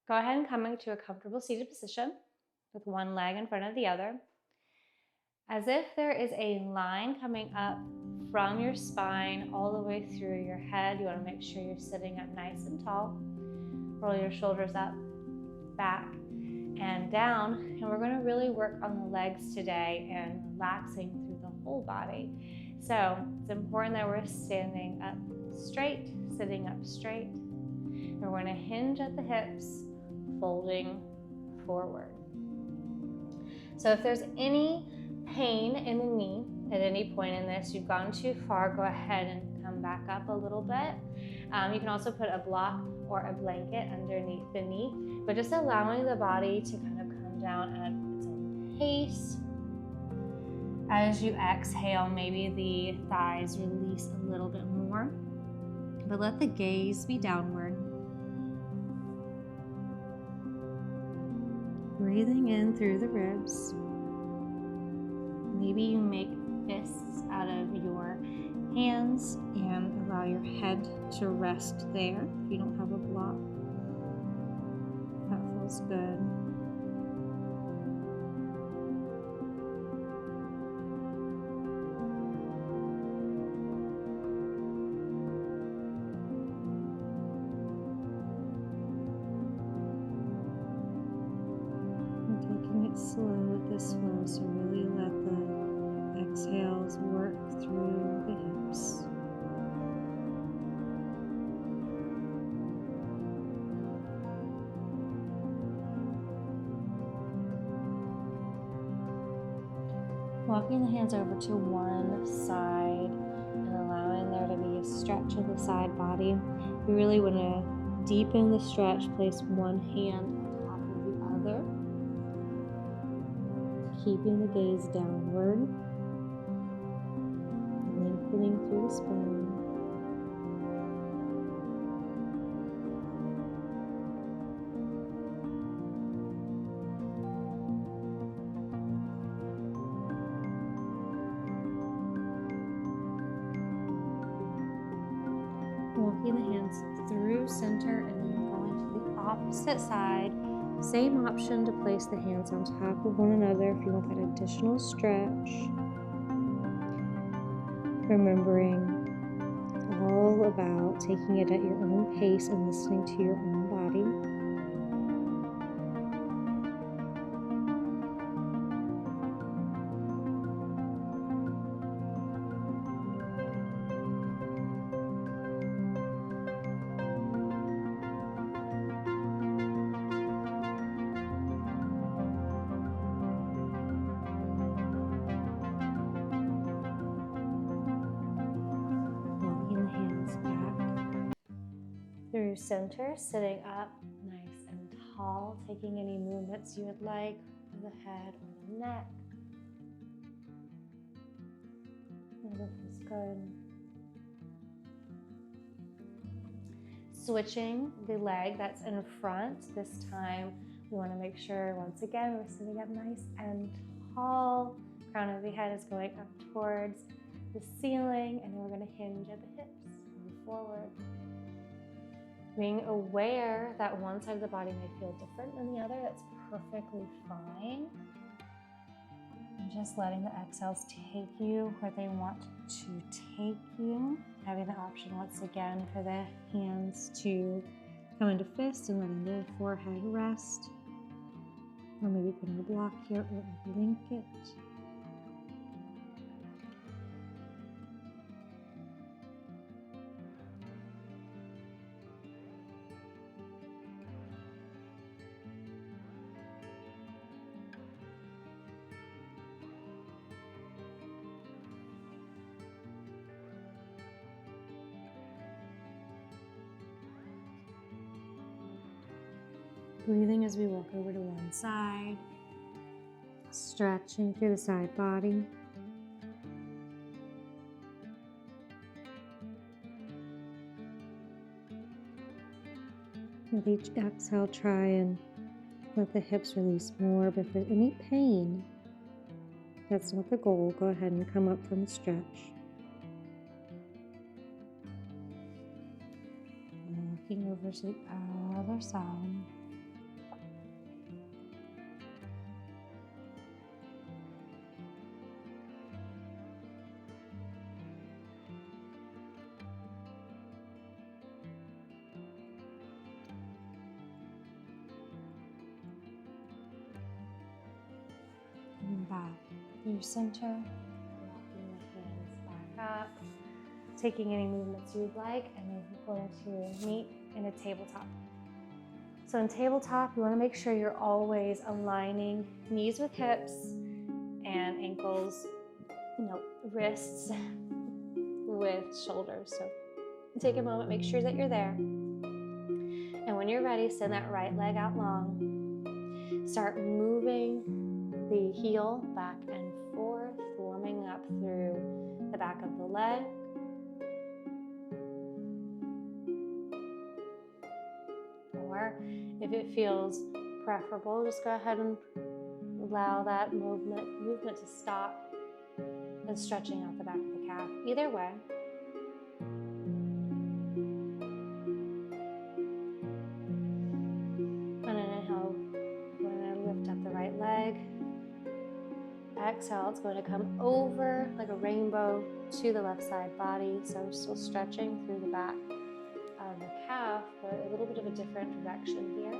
Go ahead and come into a comfortable seated position with one leg in front of the other. As if there is a line coming up from your spine all the way through your head. You want to make sure you're sitting up nice and tall. Roll your shoulders up, back, and down. And we're going to really work on the legs today and relaxing through the whole body. So it's important that we're standing up straight, sitting up straight. And we're going to hinge at the hips, folding forward. So if there's any pain in the knee at any point in this, you've gone too far, go ahead and come back up a little bit. You can also put a block or a blanket underneath the knee, but just allowing the body to kind of come down at its own pace. As you exhale, maybe the thighs release a little bit more, but let the gaze be downward. Breathing in through the ribs. Maybe you make fists out of your hands and allow your head to rest there if you don't have a block. That feels good. And taking it slow with this flow, so really let the exhales work through the hips. Walking the hands over to one side and allowing there to be a stretch of the side body. We really want to deepen the stretch, place one hand on top of the other, keeping the gaze downward. Lengthening through the spine. Walking the hands through center and then going to the opposite side. Same option to place the hands on top of one another if you want that additional stretch. Remembering it's all about taking it at your own pace and listening to your own body. Through center, sitting up nice and tall, taking any movements you would like for the head or the neck. That feels good. Switching the leg that's in front. This time we want to make sure, once again, we're sitting up nice and tall. Crown of the head is going up towards the ceiling, and then we're going to hinge at the hips, move forward. Being aware that one side of the body may feel different than the other, that's perfectly fine. And just letting the exhales take you where they want to take you. Having the option once again for the hands to come into fists and letting the forehead rest. Or maybe putting a block here or a blanket. Breathing as we walk over to one side, stretching through the side body. With each exhale, try and let the hips release more, but if there's any pain, that's not the goal. Go ahead and come up from the stretch. Walking over to the other side. your center, walking the hands back up, taking any movements you'd like, and then we're going to meet in a tabletop. So in tabletop, you want to make sure you're always aligning knees with hips and ankles, wrists with shoulders. So take a moment, make sure that you're there. And when you're ready, send that right leg out long. Start moving the heel back and forth, warming up through the back of the leg. Or if it feels preferable, just go ahead and allow that movement to stop and stretching out the back of the calf. Either way. And an inhale, we're going to lift up the right leg. Exhale, it's going to come over like a rainbow to the left side body. So we're still stretching through the back of the calf, but a little bit of a different direction here.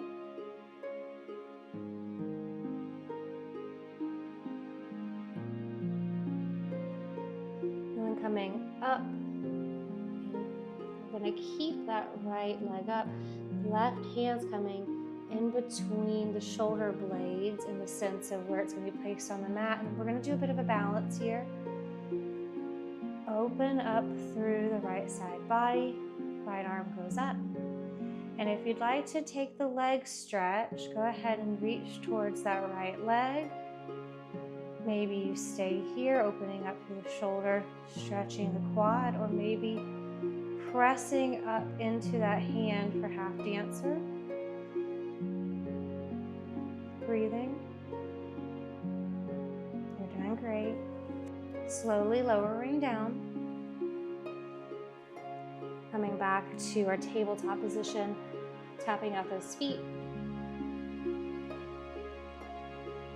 And then coming up, we're going to keep that right leg up. Left hand's coming in between the shoulder blades in the sense of where it's going to be placed on the mat. And we're going to do a bit of a balance here. Open up through the right side body. Right arm goes up. And if you'd like to take the leg stretch, go ahead and reach towards that right leg. Maybe you stay here, opening up through the shoulder, stretching the quad, or maybe pressing up into that hand for half dancer. Breathing. You're doing great. Slowly lowering down. Coming back to our tabletop position, tapping out those feet.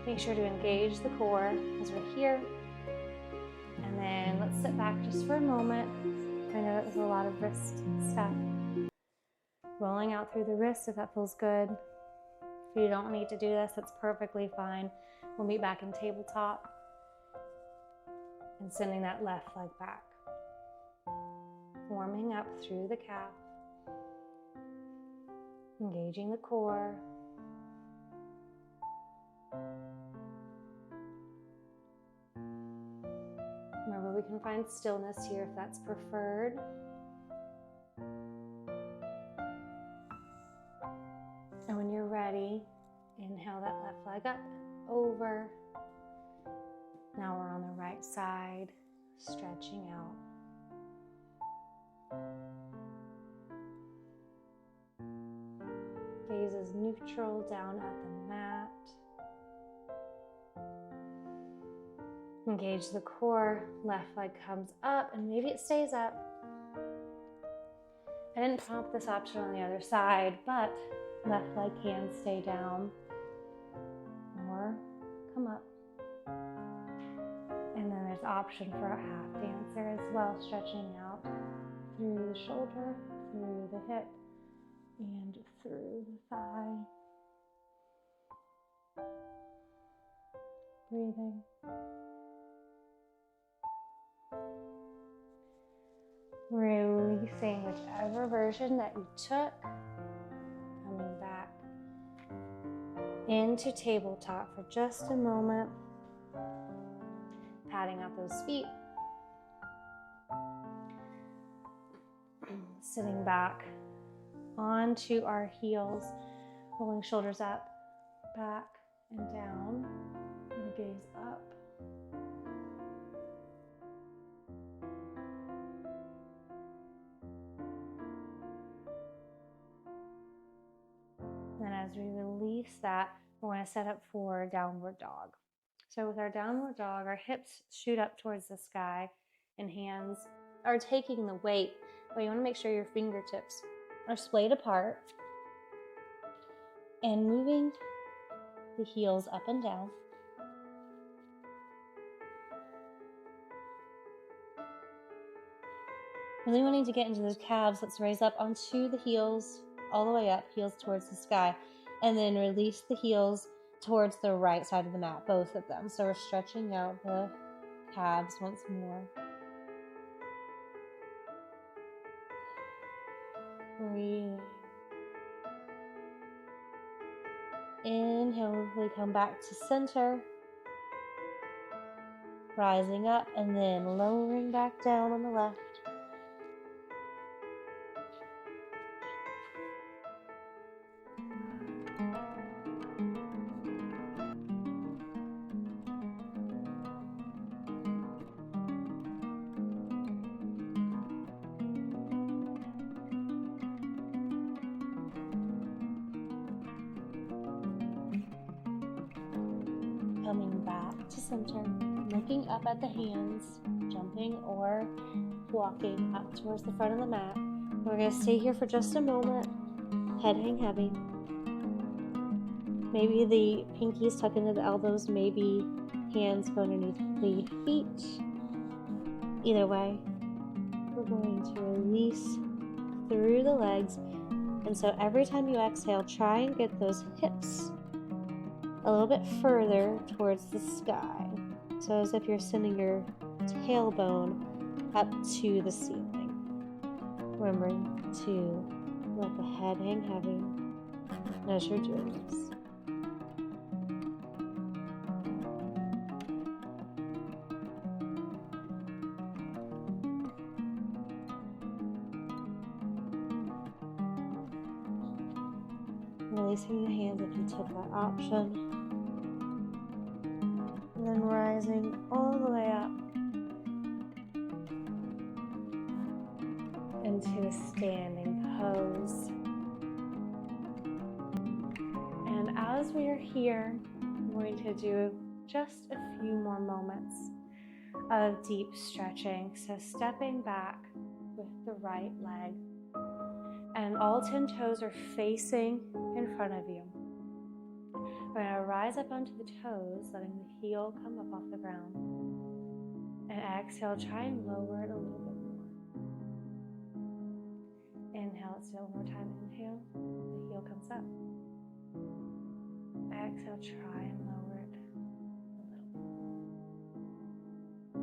Make sure to engage the core as we're here. And then let's sit back just for a moment. I know that was a lot of wrist stuff. Rolling out through the wrist if that feels good. If you don't need to do this, that's perfectly fine. We'll meet back in tabletop. And sending that left leg back. Warming up through the calf. Engaging the core. Remember, we can find stillness here if that's preferred. And when you're ready, inhale that left leg up and over. Now we're on the right side, stretching out. Gaze is neutral down at the mat. Engage the core, left leg comes up and maybe it stays up. I didn't prompt this option on the other side, but left leg can stay down or come up. And then there's option for a half dancer as well, stretching out through the shoulder, through the hip, and through the thigh. Breathing. Releasing whichever version that you took. Coming back into tabletop for just a moment. Patting out those feet. Sitting back onto our heels, rolling shoulders up, back, and down, and gaze up. Then as we release that, we're going to set up for downward dog. So with our downward dog, our hips shoot up towards the sky and hands are taking the weight, but you want to make sure your fingertips are splayed apart and moving the heels up and down. Really wanting to get into those calves, let's raise up onto the heels, all the way up, heels towards the sky, and then release the heels towards the right side of the mat, both of them. So we're stretching out the calves once more. Breathe. Inhale, we come back to center. Rising up and then lowering back down on the left. Coming back to center, looking up at the hands, jumping or walking up towards the front of the mat. We're going to stay here for just a moment, head hang heavy. Maybe the pinkies tuck into the elbows, maybe hands go underneath the feet. Either way, we're going to release through the legs. And so every time you exhale, try and get those hips a little bit further towards the sky. So as if you're sending your tailbone up to the ceiling. Remembering to let the head hang heavy as you're doing this. Releasing the hands if you took that option. And then rising all the way up into a standing pose. And as we are here, I'm going to do just a few more moments of deep stretching. So stepping back with the right leg. And all 10 toes are facing in front of you. We're going to rise up onto the toes, letting the heel come up off the ground. And exhale, try and lower it a little bit more. Inhale, let's do it one more time. Inhale, the heel comes up. Exhale, try and lower it a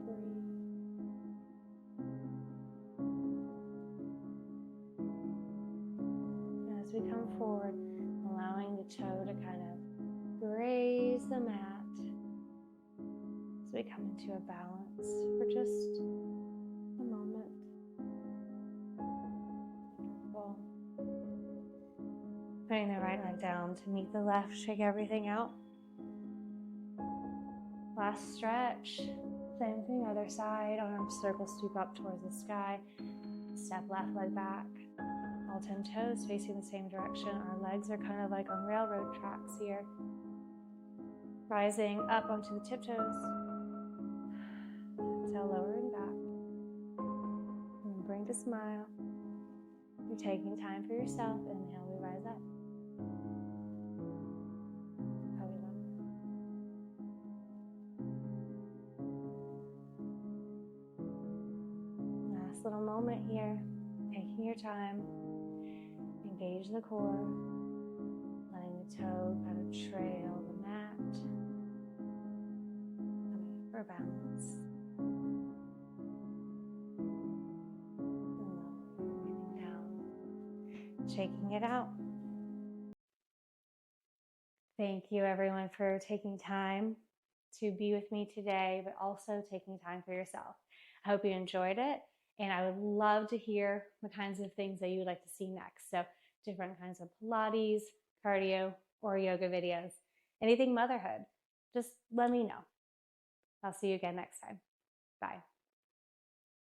little bit more. As we come forward, allowing the toe to kind of graze the mat as we come into a balance for just a moment. Wonderful. Putting the right leg down to meet the left, shake everything out. Last stretch. Same thing, other side. Arms circle, sweep up towards the sky. Step left leg back. All 10 toes facing the same direction. Our legs are kind of like on railroad tracks here. Rising up onto the tiptoes. Exhale, lowering back. And bring to smile. You're taking time for yourself. Inhale, we rise up. How we lower. Last little moment here. Taking your time. Engage the core, letting the toe kind of trail the mat, coming up for balance, and lowering everything down, shaking it out. Thank you everyone for taking time to be with me today, but also taking time for yourself. I hope you enjoyed it, and I would love to hear the kinds of things that you would like to see next. So different kinds of Pilates, cardio, or yoga videos. Anything motherhood, just let me know. I'll see you again next time. Bye.